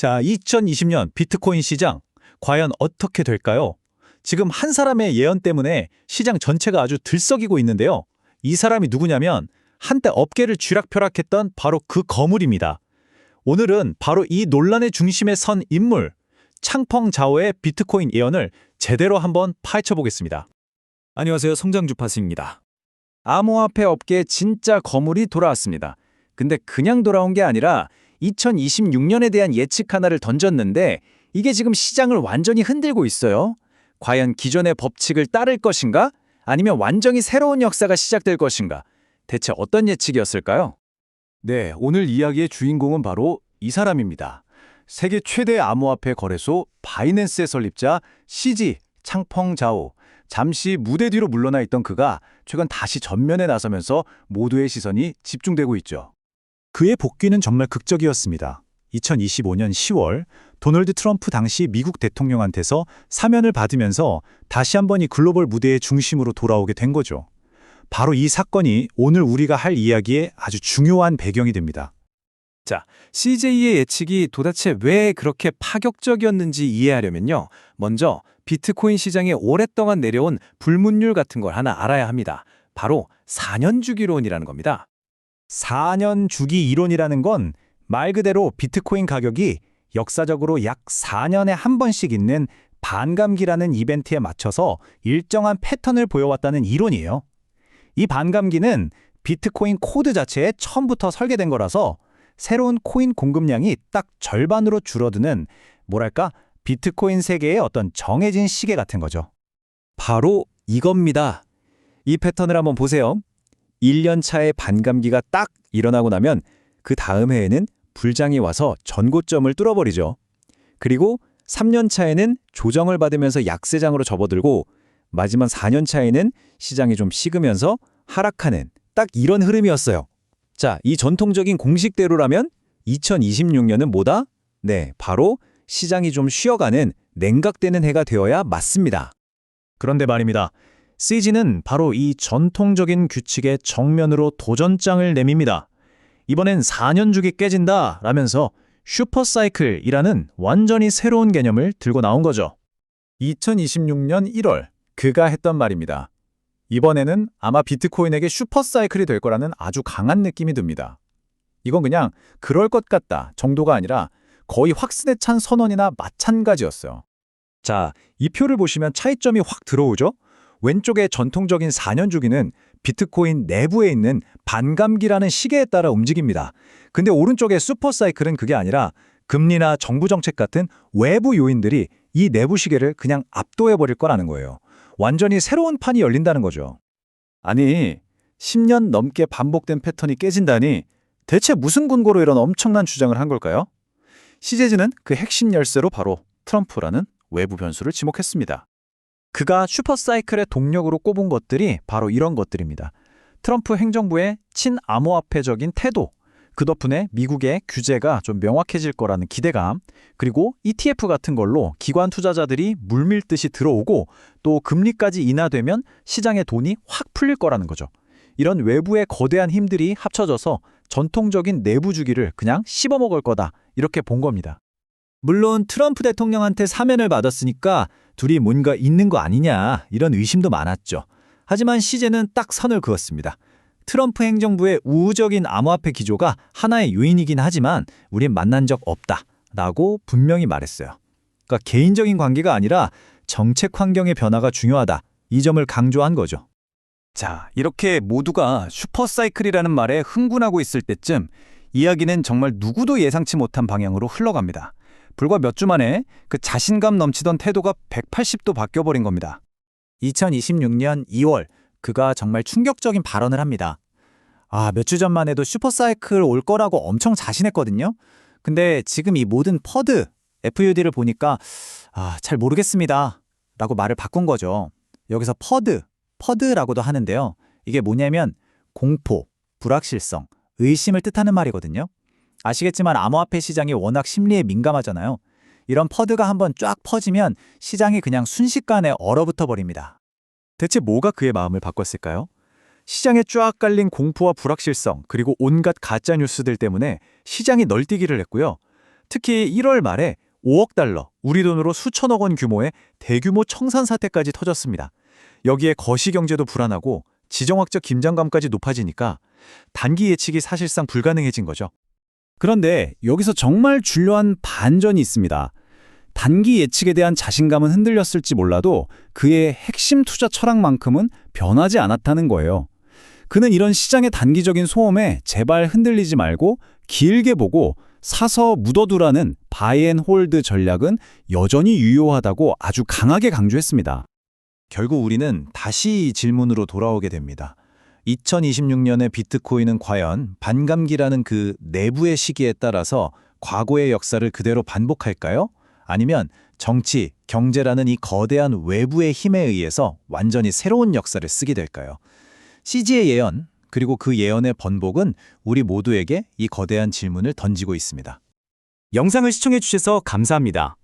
자, 2020년 비트코인 시장 과연 어떻게 될까요? 지금 한 사람의 예언 때문에 시장 전체가 아주 들썩이고 있는데요. 이 사람이 누구냐면 한때 업계를 쥐락펴락했던 바로 그 거물입니다. 오늘은 바로 이 논란의 중심에 선 인물, 창펑자오의 비트코인 예언을 제대로 한번 파헤쳐 보겠습니다. 안녕하세요. 성장주파수입니다. 암호화폐 업계에 진짜 거물이 돌아왔습니다. 근데 그냥 돌아온 게 아니라 2026년에 대한 예측 하나를 던졌는데 이게 지금 시장을 완전히 흔들고 있어요. 과연 기존의 법칙을 따를 것인가? 아니면 완전히 새로운 역사가 시작될 것인가? 대체 어떤 예측이었을까요? 네, 오늘 이야기의 주인공은 바로 이 사람입니다. 세계 최대 암호화폐 거래소 바이낸스의 설립자 CZ 창펑자오. 잠시 무대 뒤로 물러나 있던 그가 최근 다시 전면에 나서면서 모두의 시선이 집중되고 있죠. 그의 복귀는 정말 극적이었습니다. 2025년 10월 도널드 트럼프 당시 미국 대통령한테서 사면을 받으면서 다시 한번 이 글로벌 무대의 중심으로 돌아오게 된 거죠. 바로 이 사건이 오늘 우리가 할 이야기의 아주 중요한 배경이 됩니다. 자, CJ의 예측이 도대체 왜 그렇게 파격적이었는지 이해하려면요. 먼저 비트코인 시장에 오랫동안 내려온 불문율 같은 걸 하나 알아야 합니다. 바로 4년 주기론이라는 겁니다. 4년 주기 이론이라는 건 말 그대로 비트코인 가격이 역사적으로 약 4년에 한 번씩 있는 반감기라는 이벤트에 맞춰서 일정한 패턴을 보여왔다는 이론이에요. 이 반감기는 비트코인 코드 자체에 처음부터 설계된 거라서 새로운 코인 공급량이 딱 절반으로 줄어드는 뭐랄까 비트코인 세계의 어떤 정해진 시계 같은 거죠. 바로 이겁니다. 이 패턴을 한번 보세요. 1년 차에 반감기가 딱 일어나고 나면 그 다음 해에는 불장이 와서 전고점을 뚫어버리죠. 그리고 3년 차에는 조정을 받으면서 약세장으로 접어들고 마지막 4년 차에는 시장이 좀 식으면서 하락하는 딱 이런 흐름이었어요. 자, 이 전통적인 공식대로라면 2026년은 뭐다? 네, 바로 시장이 좀 쉬어가는 냉각되는 해가 되어야 맞습니다. 그런데 말입니다. CG는 바로 이 전통적인 규칙에 정면으로 도전장을 내밉니다. 이번엔 4년 주기 깨진다 라면서 슈퍼사이클이라는 완전히 새로운 개념을 들고 나온 거죠. 2026년 1월 그가 했던 말입니다. 이번에는 아마 비트코인에게 슈퍼사이클이 될 거라는 아주 강한 느낌이 듭니다. 이건 그냥 그럴 것 같다 정도가 아니라 거의 확신에 찬 선언이나 마찬가지였어요. 자, 이 표를 보시면 차이점이 확 들어오죠? 왼쪽의 전통적인 4년 주기는 비트코인 내부에 있는 반감기라는 시계에 따라 움직입니다. 근데 오른쪽의 슈퍼사이클은 그게 아니라 금리나 정부 정책 같은 외부 요인들이 이 내부 시계를 그냥 압도해버릴 거라는 거예요. 완전히 새로운 판이 열린다는 거죠. 아니, 10년 넘게 반복된 패턴이 깨진다니 대체 무슨 근거로 이런 엄청난 주장을 한 걸까요? CJ는 그 핵심 열쇠로 바로 트럼프라는 외부 변수를 지목했습니다. 그가 슈퍼사이클의 동력으로 꼽은 것들이 바로 이런 것들입니다. 트럼프 행정부의 친암호화폐적인 태도, 그 덕분에 미국의 규제가 좀 명확해질 거라는 기대감, 그리고 ETF 같은 걸로 기관 투자자들이 물밀듯이 들어오고 또 금리까지 인하되면 시장의 돈이 확 풀릴 거라는 거죠. 이런 외부의 거대한 힘들이 합쳐져서 전통적인 내부 주기를 그냥 씹어먹을 거다 이렇게 본 겁니다. 물론 트럼프 대통령한테 사면을 받았으니까 둘이 뭔가 있는 거 아니냐 이런 의심도 많았죠. 하지만 CJ는 딱 선을 그었습니다. 트럼프 행정부의 우호적인 암호화폐 기조가 하나의 요인이긴 하지만 우린 만난 적 없다 라고 분명히 말했어요. 그러니까 개인적인 관계가 아니라 정책 환경의 변화가 중요하다 이 점을 강조한 거죠. 자, 이렇게 모두가 슈퍼사이클이라는 말에 흥분하고 있을 때쯤 이야기는 정말 누구도 예상치 못한 방향으로 흘러갑니다. 불과 몇 주 만에 그 자신감 넘치던 태도가 180도 바뀌어버린 겁니다. 2026년 2월 그가 정말 충격적인 발언을 합니다. 몇 주 전만 해도 슈퍼사이클 올 거라고 엄청 자신했거든요. 근데 지금 이 모든 퍼드, FUD를 보니까 잘 모르겠습니다 라고 말을 바꾼 거죠. 여기서 퍼드라고도 하는데요. 이게 뭐냐면 공포, 불확실성, 의심을 뜻하는 말이거든요. 아시겠지만 암호화폐 시장이 워낙 심리에 민감하잖아요. 이런 퍼드가 한번 쫙 퍼지면 시장이 그냥 순식간에 얼어붙어 버립니다. 대체 뭐가 그의 마음을 바꿨을까요? 시장에 쫙 깔린 공포와 불확실성 그리고 온갖 가짜 뉴스들 때문에 시장이 널뛰기를 했고요. 특히 1월 말에 5억 달러, 우리 돈으로 수천억 원 규모의 대규모 청산 사태까지 터졌습니다. 여기에 거시경제도 불안하고 지정학적 긴장감까지 높아지니까 단기 예측이 사실상 불가능해진 거죠. 그런데 여기서 정말 중요한 반전이 있습니다. 단기 예측에 대한 자신감은 흔들렸을지 몰라도 그의 핵심 투자 철학만큼은 변하지 않았다는 거예요. 그는 이런 시장의 단기적인 소음에 제발 흔들리지 말고 길게 보고 사서 묻어두라는 바이 앤 홀드 전략은 여전히 유효하다고 아주 강하게 강조했습니다. 결국 우리는 다시 이 질문으로 돌아오게 됩니다. 2026년의 비트코인은 과연 반감기라는 그 내부의 시기에 따라서 과거의 역사를 그대로 반복할까요? 아니면 정치, 경제라는 이 거대한 외부의 힘에 의해서 완전히 새로운 역사를 쓰게 될까요? CG의 예언, 그리고 그 예언의 번복은 우리 모두에게 이 거대한 질문을 던지고 있습니다. 영상을 시청해 주셔서 감사합니다.